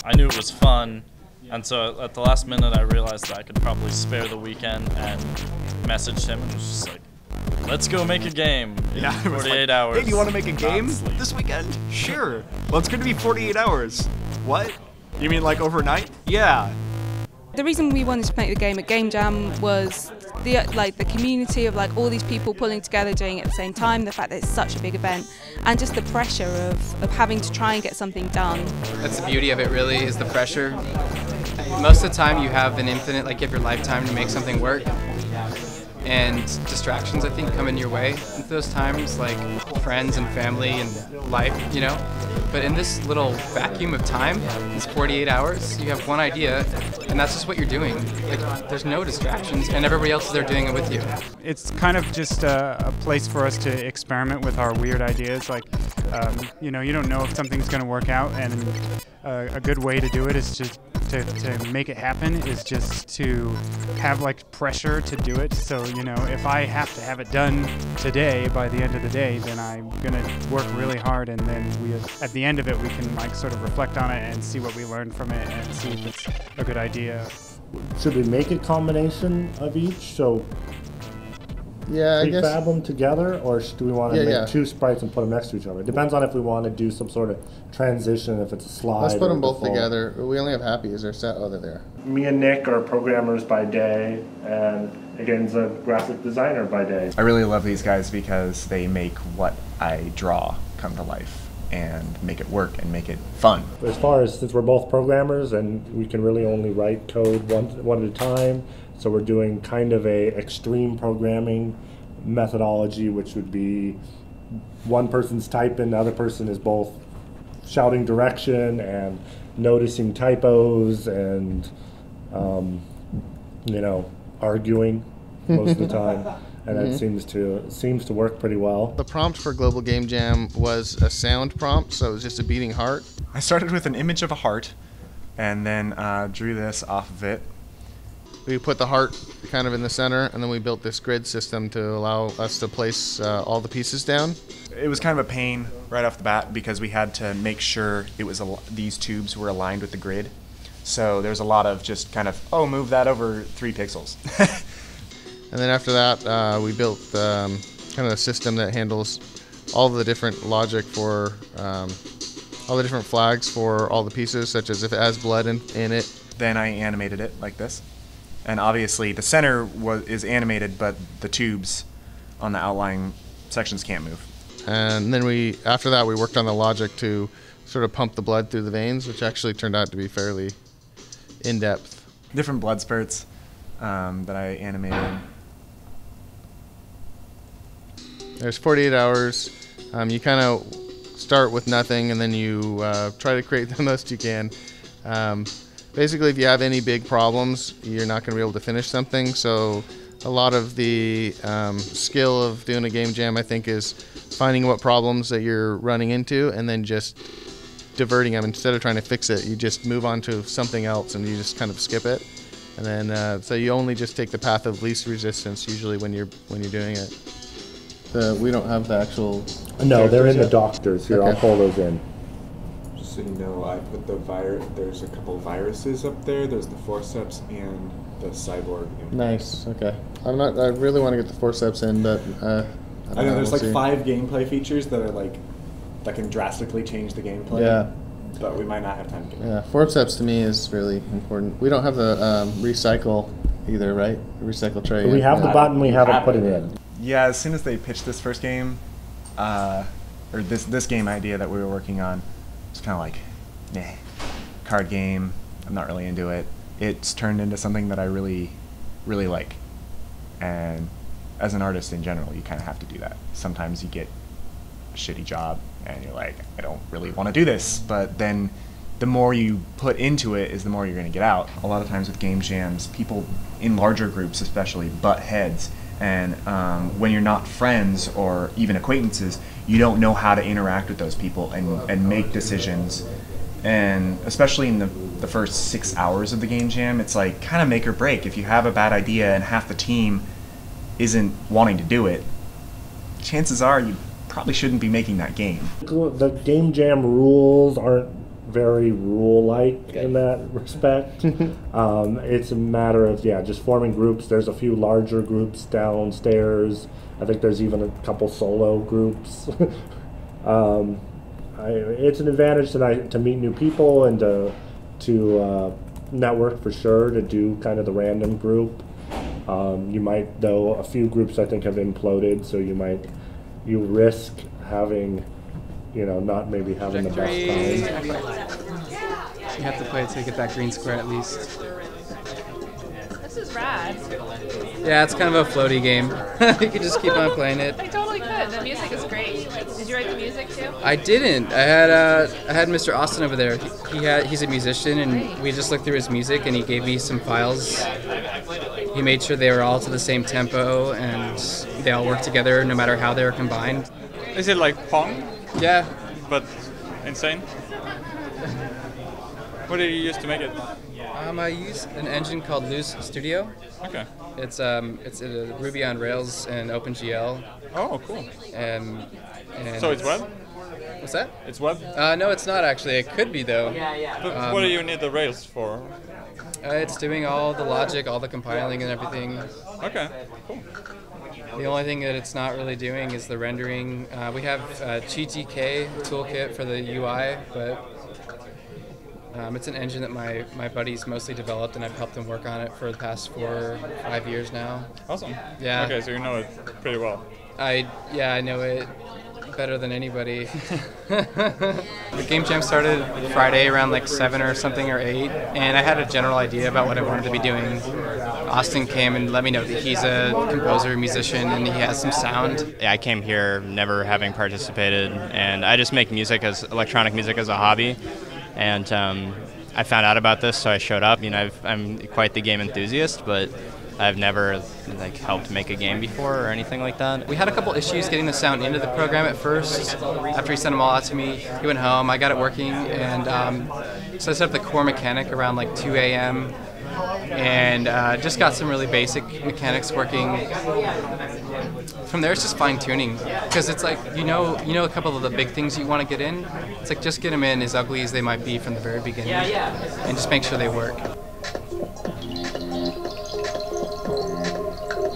I knew it was fun, and so at the last minute I realized that I could probably spare the weekend and messaged him and was just like, let's go make a game in 48 hours. Hey, do you want to make a game this weekend? Sure. Well, it's going to be 48 hours. What? You mean like overnight? Yeah. The reason we wanted to make the game at Game Jam was the community of like all these people pulling together, doing it at the same time, the fact that it's such a big event, and just the pressure of having to try and get something done. That's the beauty of it, really, is the pressure. Most of the time you have an infinite, like you have your lifetime to make something work. And distractions, I think, come in your way at those times, like friends and family and life, you know. But in this little vacuum of time, these 48 hours, you have one idea, and that's just what you're doing. Like, there's no distractions, and everybody else is there doing it with you. It's kind of just a place for us to experiment with our weird ideas. Like, you know, you don't know if something's going to work out, and a good way to do it is just to make it happen is just to have like pressure to do it. So, you know, if I have to have it done today by the end of the day, then I'm gonna work really hard, and then at the end of it we can like sort of reflect on it and see what we learned from it and see if it's a good idea. Should we make a combination of each? So yeah, I guess. Prefab them together, or do we want to make two sprites and put them next to each other? It depends on if we want to do some sort of transition, if it's a slide. Let's put them both together. We only have Happy. Is there set? Oh, they're there. Me and Nick are programmers by day, and Again's a graphic designer by day. I really love these guys because they make what I draw come to life and make it work and make it fun. As far as, since we're both programmers and we can really only write code one at a time, so we're doing kind of a extreme programming methodology, which would be one person's typing, the other person is both shouting direction and noticing typos and you know, arguing most of the time. And that seems to work pretty well. The prompt for Global Game Jam was a sound prompt, so it was just a beating heart. I started with an image of a heart and then drew this off of it. We put the heart kind of in the center, and then we built this grid system to allow us to place all the pieces down. It was kind of a pain right off the bat because we had to make sure it was these tubes were aligned with the grid. So there's a lot of just kind of, oh, move that over 3 pixels. And then after that, we built kind of a system that handles all the different logic for all the different flags for all the pieces, such as if it has blood in it. Then I animated it like this. And obviously the center is animated, but the tubes on the outlying sections can't move. And then after that, we worked on the logic to sort of pump the blood through the veins, which actually turned out to be fairly in-depth. Different blood spurts that I animated. There's 48 hours. You kind of start with nothing, and then you try to create the most you can. Basically, if you have any big problems, you're not going to be able to finish something. So a lot of the skill of doing a game jam, I think, is finding what problems that you're running into and then just diverting them. Instead of trying to fix it, you just move on to something else and you just kind of skip it. And then so you only just take the path of least resistance usually when you're doing it. We don't have the actual... No, they're in the doctors. Here, okay. I'll pull those in. So you know, I put the there's a couple viruses up there. There's the forceps and the cyborg. Nice. Okay. I really want to get the forceps in, but I know there's like 5 gameplay features that are that can drastically change the gameplay. Yeah. But we might not have time to get it. Yeah. Forceps to me is really important. We don't have the recycle either, right? The recycle tray. We have the button. We haven't put it in. Yeah. As soon as they pitched this first game, or this game idea that we were working on. It's kind of like, nah, card game, I'm not really into it. It's turned into something that I really, really like. And as an artist in general, you kind of have to do that. Sometimes you get a shitty job and you're like, I don't really want to do this. But then the more you put into it is the more you're going to get out. A lot of times with game jams, people in larger groups especially butt heads. And when you're not friends or even acquaintances, you don't know how to interact with those people and make decisions. And especially in the first 6 hours of the game jam, it's like kind of make or break. If you have a bad idea and half the team isn't wanting to do it, chances are you probably shouldn't be making that game. The game jam rules aren't very rule-like in that respect. It's a matter of, just forming groups. There's a few larger groups downstairs. I think there's even a couple solo groups. It's an advantage to meet new people and to network for sure, to do kind of the random group. You might, though, a few groups I think have imploded, so you risk having, not maybe having the best time. You have to play it to get that green square at least. This is rad. Yeah, it's kind of a floaty game. You can just keep on playing it. I totally could. The music is great. Did you write the music too? I didn't. I had Mr. Austin over there. He's a musician, and we just looked through his music, and he gave me some files. He made sure they were all to the same tempo, and they all work together no matter how they're combined. Is it like pong? Yeah. But insane? What did you use to make it? I use an engine called Luz Studio. Okay. It's a Ruby on Rails and OpenGL. Oh, cool. And so it's web? What's that? It's web? No, it's not actually. It could be though. But what do you need the Rails for? It's doing all the logic, all the compiling and everything. Okay, cool. The only thing that it's not really doing is the rendering. We have GTK toolkit for the UI, but it's an engine that my buddies mostly developed, and I've helped them work on it for the past 4 or 5 years now. Awesome. Yeah. Okay, so you know it pretty well. I know it better than anybody. The game jam started Friday around like 7 or something or 8, and I had a general idea about what I wanted to be doing. Austin came and let me know that he's a composer, musician, and he has some sound. Yeah, I came here never having participated, and I just make electronic music as a hobby. And I found out about this, so I showed up. I'm quite the game enthusiast, but I've never helped make a game before or anything like that. We had a couple issues getting the sound into the program at first. After he sent them all out to me, he went home, I got it working, and so I set up the core mechanic around like 2 a.m. and just got some really basic mechanics working. From there, it's just fine-tuning, because it's like, you know a couple of the big things you want to get in. It's like, just get them in as ugly as they might be from the very beginning, and just make sure they work.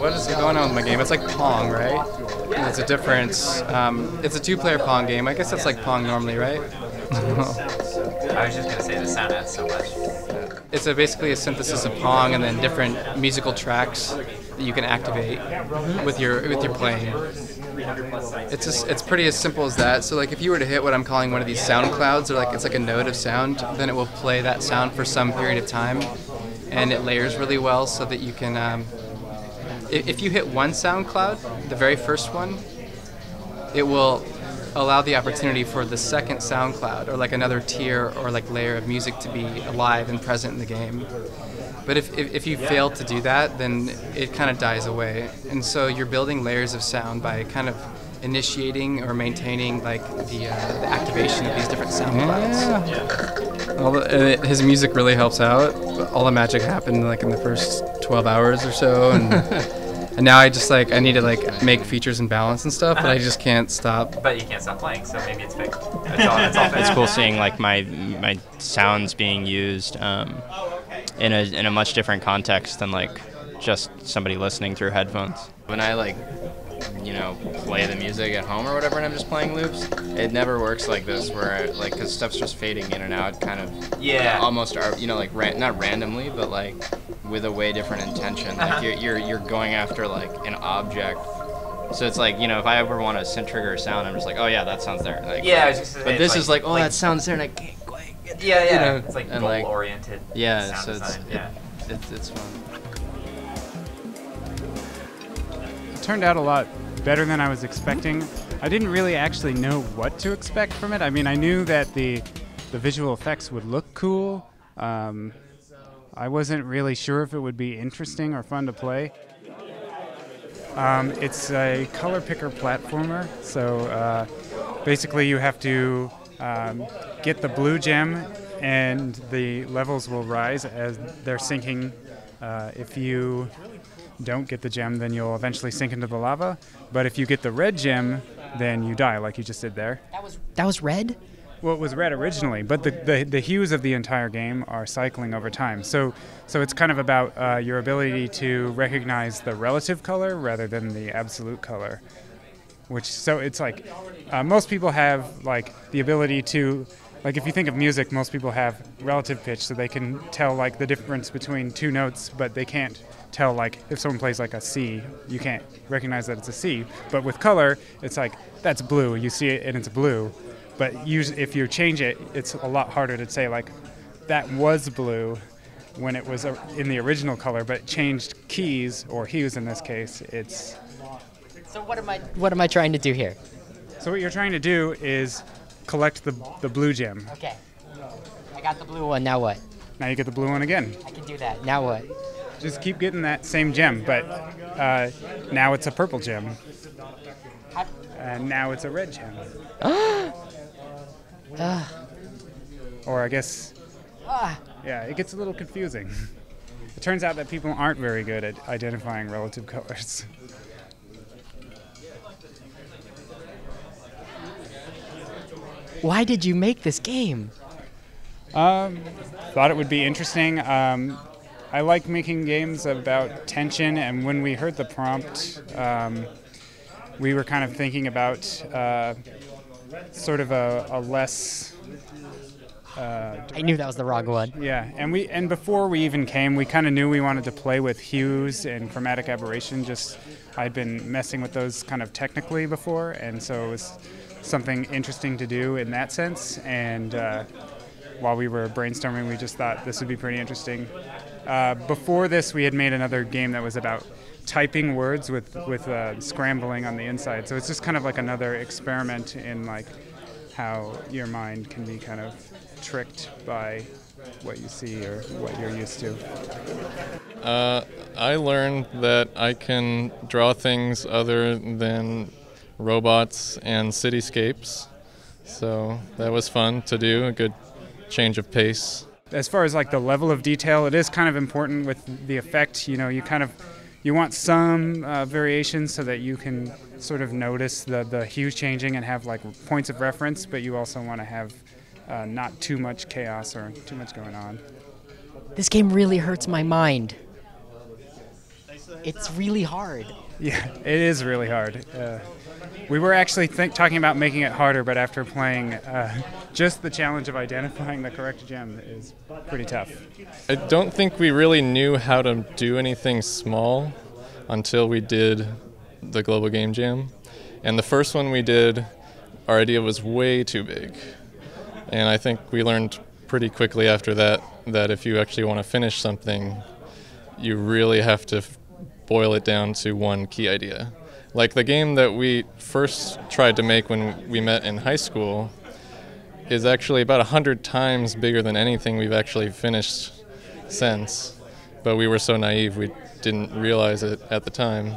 What is going on with my game? It's like Pong, right? There's a difference. It's a 2-player Pong game. I guess that's like Pong normally, right? I was just going to say the sound adds so much. It's basically a synthesis of Pong and then different musical tracks that you can activate with your playing. It's pretty as simple as that. So like if you were to hit what I'm calling one of these sound clouds, or it's like a node of sound, then it will play that sound for some period of time, and it layers really well so that you can. If you hit one sound cloud, the very first one, it will allow the opportunity for the second sound cloud, or like another tier or like layer of music, to be alive and present in the game. But if you fail to do that, then it kind of dies away. And so you're building layers of sound by kind of initiating or maintaining like the activation of these different sound clouds. His music really helps out. All the magic happened like in the first 12 hours or so, and now I just I need to make features and balance and stuff, but I just can't stop. But you can't stop playing, so maybe it's fixed. It's all fixed. It's cool seeing my sounds being used in a much different context than just somebody listening through headphones. When I play the music at home or whatever, and I'm just playing loops, it never works like this, where because stuff's just fading in and out, kind of. Yeah. Almost not randomly, but with a way different intention. You're going after an object. So it's if I ever want to trigger a sound, I'm just oh yeah, that sound's there. Yeah. I was just but this is oh, that sound's there, and I can't quite get. Yeah. It's goal-oriented. Yeah. So it's fun. It turned out a lot better than I was expecting. I didn't really actually know what to expect from it. I mean, I knew that the visual effects would look cool. I wasn't really sure if it would be interesting or fun to play. It's a color picker platformer, so basically you have to get the blue gem, and the levels will rise as they're sinking. If you don't get the gem, then you'll eventually sink into the lava. But if you get the red gem, then you die, like you just did there. That was red? well, it was red originally, but the hues of the entire game are cycling over time. So it's kind of about your ability to recognize the relative color rather than the absolute color. So it's like most people have like the ability to, like if you think of music, most people have relative pitch, so they can tell like the difference between two notes, but they can't tell like if someone plays like a C, you can't recognize that it's a C. But with color, it's like that's blue. You see it and it's blue. But if you change it, it's a lot harder to say like that was blue when it was in the original color, but it changed keys or hues in this case. It's. So what am I trying to do here? So what you're trying to do is collect the blue gem. Okay. I got the blue one. Now what? Now you get the blue one again. I can do that. Now what? Just keep getting that same gem, but now it's a purple gem. And now it's a red gem. Or I guess, yeah, it gets a little confusing. It turns out that people aren't very good at identifying relative colors. Why did you make this game? Thought it would be interesting. I like making games about tension, and when we heard the prompt, we were kind of thinking about sort of a less... I knew that was the wrong one. Yeah, and before we even came, we kind of knew we wanted to play with hues and chromatic aberration. I'd been messing with those kind of technically before, and so it was something interesting to do in that sense. And while we were brainstorming, we just thought this would be pretty interesting. Before this, we had made another game that was about typing words with scrambling on the inside. So it's just kind of like another experiment in like how your mind can be kind of tricked by what you see or what you're used to. I learned that I can draw things other than robots and cityscapes. So that was fun to do, a good change of pace. As far as like the level of detail, it is kind of important with the effect. You know, you want some variations so that you can sort of notice the hue changing and have like points of reference, but you also want to have not too much chaos or too much going on. This game really hurts my mind. It's really hard. Yeah, it is really hard. We were actually talking about making it harder, but after playing, just the challenge of identifying the correct gem is pretty tough. I don't think we really knew how to do anything small until we did the Global Game Jam. And the first one we did, our idea was way too big. And I think we learned pretty quickly after that if you actually want to finish something, you really have to boil it down to one key idea. Like the game that we first tried to make when we met in high school is actually about 100 times bigger than anything we've actually finished since. But we were so naive we didn't realize it at the time.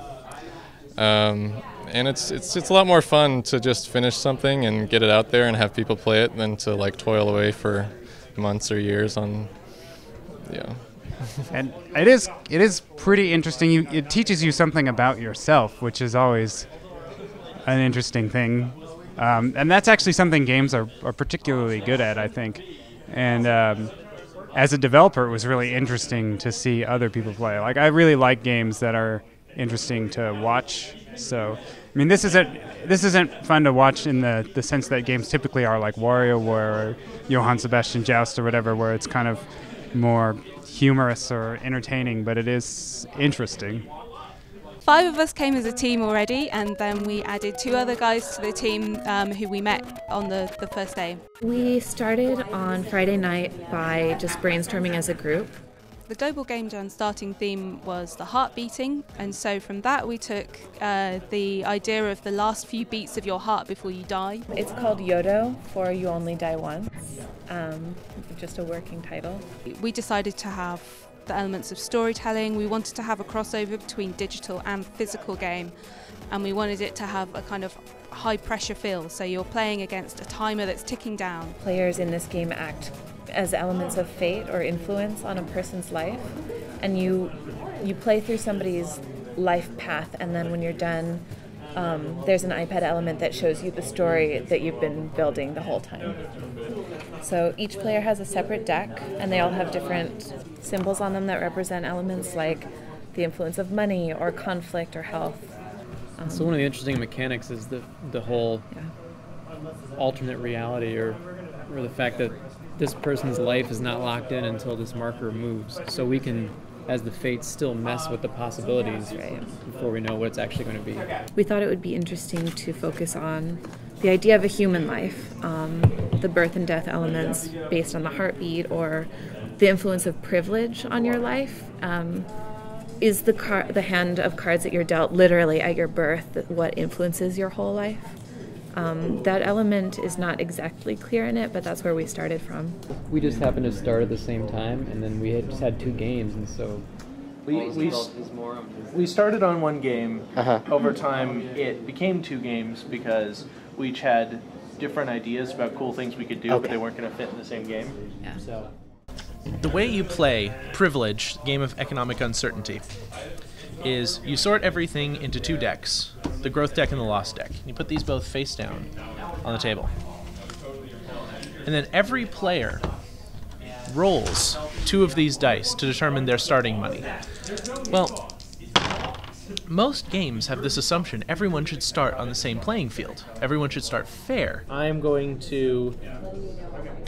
And it's a lot more fun to just finish something and get it out there and have people play it than to like toil away for months or years on, yeah. And it is pretty interesting. It teaches you something about yourself, which is always an interesting thing. And that's actually something games are particularly good at, I think. And as a developer, it was really interesting to see other people play. Like, I really like games that are interesting to watch. So, I mean, this isn't fun to watch in the sense that games typically are, like WarioWare or Johann Sebastian Joust or whatever, where it's kind of more humorous or entertaining, but it is interesting. 5 of us came as a team already, and then we added 2 other guys to the team who we met on the first day. We started on Friday night by just brainstorming as a group. The Global Game Jam starting theme was the heart beating, and so from that we took the idea of the last few beats of your heart before you die. It's called YODO, for You Only Die Once, just a working title. We decided to have the elements of storytelling. We wanted to have a crossover between digital and physical game, and we wanted it to have a kind of high pressure feel, so you're playing against a timer that's ticking down. Players in this game act as elements of fate or influence on a person's life, and you play through somebody's life path, and then when you're done, there's an iPad element that shows you the story that you've been building the whole time. So each player has a separate deck, and they all have different symbols on them that represent elements like the influence of money or conflict or health. So one of the interesting mechanics is the whole alternate reality, or the fact that this person's life is not locked in until this marker moves. So we can, as the fates, still mess with the possibilities before we know what it's actually going to be. We thought it would be interesting to focus on the idea of a human life, the birth and death elements based on the heartbeat, or the influence of privilege on your life. Is the hand of cards that you're dealt literally at your birth what influences your whole life? That element is not exactly clear in it, but that's where we started from. We just happened to start at the same time, and then we had just had 2 games, and so we started on 1 game. Over time, it became 2 games because we each had different ideas about cool things we could do, but they weren't going to fit in the same game. Yeah. So, the way you play Privilege, Game of Economic Uncertainty, is you sort everything into 2 decks, the growth deck and the loss deck. You put these both face down on the table. And then every player rolls 2 of these dice to determine their starting money. Well, most games have this assumption everyone should start on the same playing field. Everyone should start fair. I am going to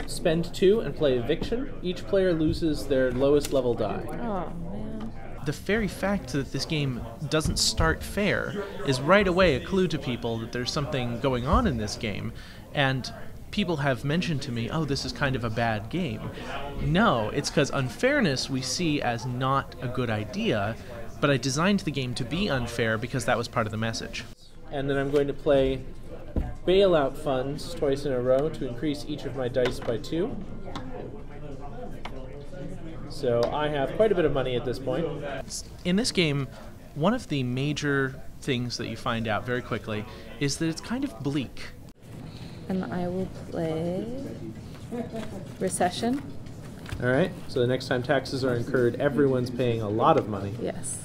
spend 2 and play Eviction. Each player loses their lowest level die. Oh, man. The very fact that this game doesn't start fair is right away a clue to people that there's something going on in this game, and people have mentioned to me, oh, this is kind of a bad game. No, it's because unfairness we see as not a good idea, but I designed the game to be unfair because that was part of the message. And then I'm going to play Bailout Funds twice in a row to increase each of my dice by 2. So I have quite a bit of money at this point. In this game, one of the major things that you find out very quickly is that it's kind of bleak. And I will play Recession. All right, so the next time taxes are incurred, everyone's paying a lot of money. Yes.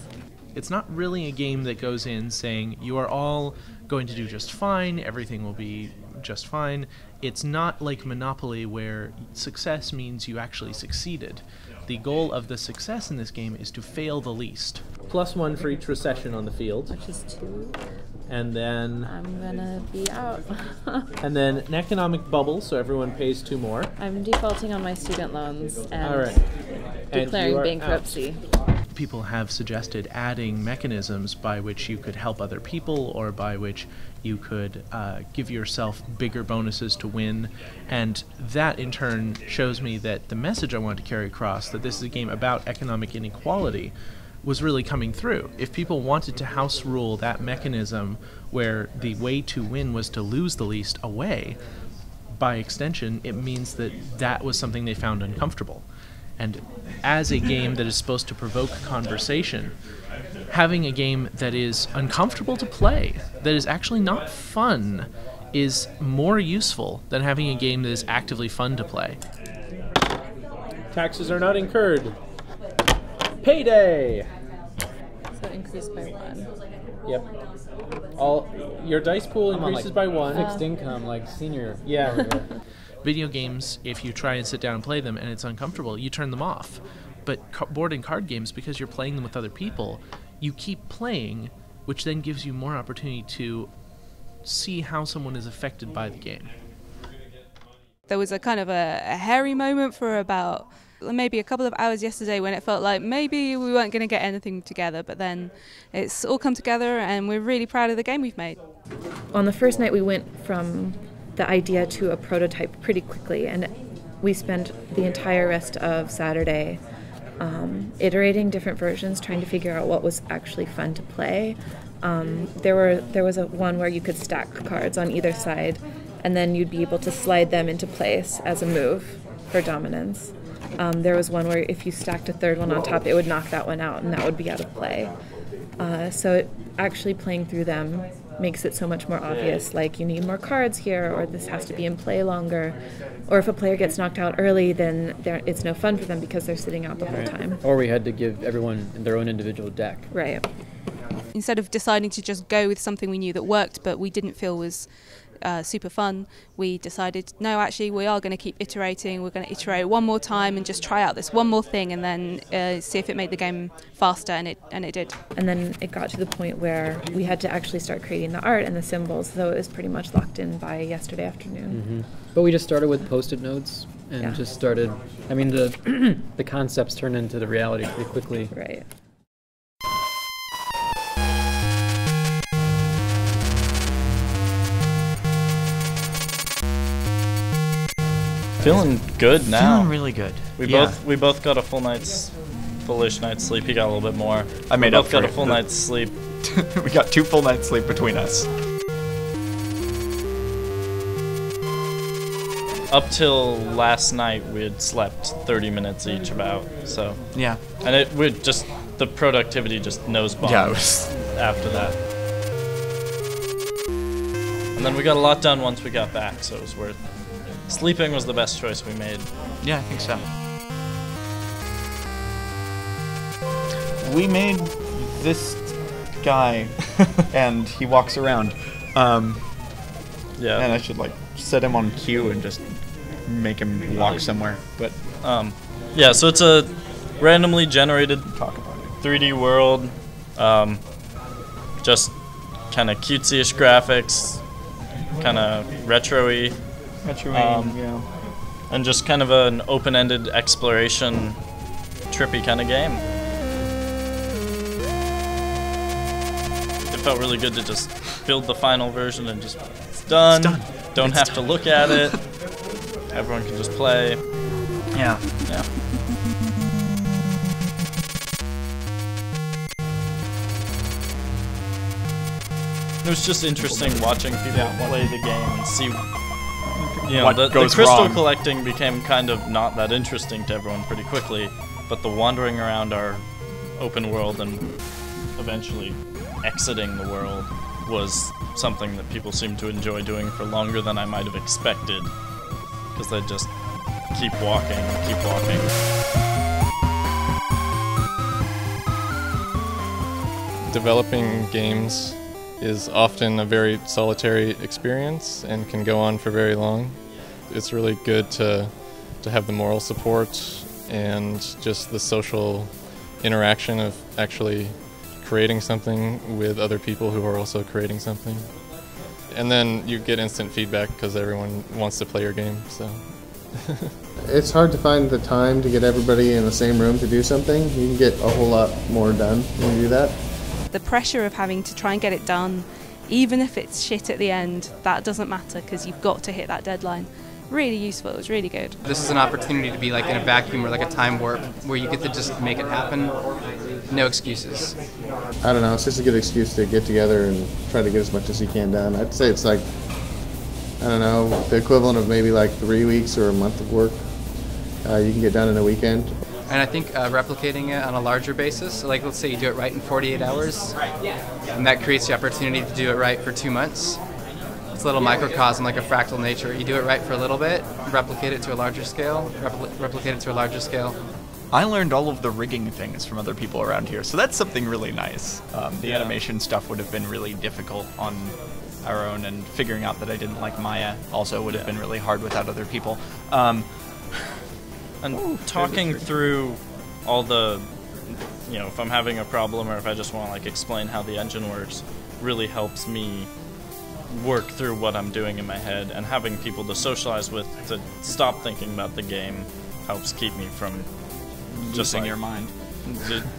It's not really a game that goes in saying you are all going to do just fine, everything will be just fine. It's not like Monopoly where success means you actually succeeded. The goal of the success in this game is to fail the least. +1 for each recession on the field. Which is 2. And then... I'm gonna be out. And then an economic bubble, so everyone pays 2 more. I'm defaulting on my student loans and all right. declaring and bankruptcy. People have suggested adding mechanisms by which you could help other people, or by which you could give yourself bigger bonuses to win, and that in turn shows me that the message I wanted to carry across, that this is a game about economic inequality, was really coming through. If people wanted to house rule that mechanism where the way to win was to lose the least away, by extension it means that that was something they found uncomfortable. And as a game that is supposed to provoke conversation, having a game that is uncomfortable to play, that is actually not fun, is more useful than having a game that is actively fun to play. Taxes are not incurred. Payday! So increased by 1. Yep. Your dice pool increases by 1. Fixed income, like senior. Yeah. Video games, if you try and sit down and play them and it's uncomfortable, you turn them off. But board and card games, because you're playing them with other people, you keep playing, which then gives you more opportunity to see how someone is affected by the game. There was a kind of a hairy moment for about maybe a couple of hours yesterday when it felt like maybe we weren't going to get anything together, but then it's all come together and we're really proud of the game we've made. On the first night we went from the idea to a prototype pretty quickly, and we spent the entire rest of Saturday iterating different versions, trying to figure out what was actually fun to play. There was one where you could stack cards on either side, and then you'd be able to slide them into place as a move for dominance. There was one where if you stacked a third one on top, it would knock that one out, and that would be out of play. So actually playing through them makes it so much more obvious, like you need more cards here, or this has to be in play longer, or if a player gets knocked out early, then it's no fun for them because they're sitting out the whole time. Or we had to give everyone their own individual deck. Right. Instead of deciding to just go with something we knew that worked but we didn't feel was super fun, we decided, no, actually, we are going to keep iterating. We're going to iterate one more time and just try out this one more thing, and then see if it made the game faster, and it did. And then it got to the point where we had to actually start creating the art and the symbols, so it was pretty much locked in by yesterday afternoon. But we just started with post-it notes and just started. I mean, the the concepts turned into the reality pretty quickly. Right. Feeling good now. Feeling really good. We both got a fullish night's sleep. He got a little bit more. I made up for it. We both got a full night's sleep. We got 2 full nights sleep between us. Up till last night, we had slept 30 minutes each about. So yeah, and it would just the productivity just nosebombed. Yeah, it was after that. And then we got a lot done once we got back, so it was worth. Sleeping was the best choice we made. Yeah, I think so. We made this guy, and he walks around. Yeah. And I should like set him on cue and just make him walk somewhere. But yeah, so it's a randomly generated 3D world. Just kind of cutesy-ish graphics, kind of retro-y. Yeah. And just kind of an open-ended exploration, trippy kind of game. It felt really good to just build the final version and just, it's done. Don't have to look at it. Everyone can just play. Yeah. Yeah. It was just interesting watching people play the game and see. You know, the crystal wrong. collecting became kind of not that interesting to everyone pretty quickly, but the wandering around our open world and eventually exiting the world was something that people seemed to enjoy doing for longer than I might have expected, because they just keep walking and keep walking. Developing games is often a very solitary experience and can go on for very long. It's really good to have the moral support and just the social interaction of actually creating something with other people who are also creating something. And then you get instant feedback because everyone wants to play your game, so. It's hard to find the time to get everybody in the same room to do something. You can get a whole lot more done when you do that. The pressure of having to try and get it done, even if it's shit at the end, that doesn't matter because you've got to hit that deadline. Really useful, it was really good. This is an opportunity to be like in a vacuum or like a time warp where you get to just make it happen. No excuses. I don't know, it's just a good excuse to get together and try to get as much as you can done. I'd say it's like, I don't know, the equivalent of maybe like 3 weeks or a month of work you can get done in a weekend. And I think replicating it on a larger basis, so like let's say you do it right in 48 hours, and that creates the opportunity to do it right for 2 months. It's a little microcosm, like a fractal nature. You do it right for a little bit, replicate it to a larger scale, replicate it to a larger scale. I learned all of the rigging things from other people around here, so that's something really nice. The animation stuff would have been really difficult on our own, and figuring out that I didn't like Maya also would have been really hard without other people. And talking through all the, you know, if I'm having a problem or if I just want to like explain how the engine works, really helps me work through what I'm doing in my head, and having people to socialize with to stop thinking about the game helps keep me from just losing like, your mind,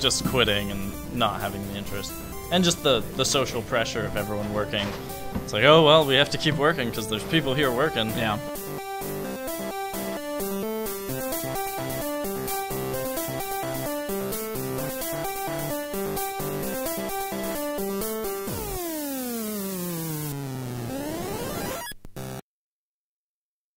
just quitting and not having the interest, and just the social pressure of everyone working. It's like, oh well, we have to keep working because there's people here working. Yeah.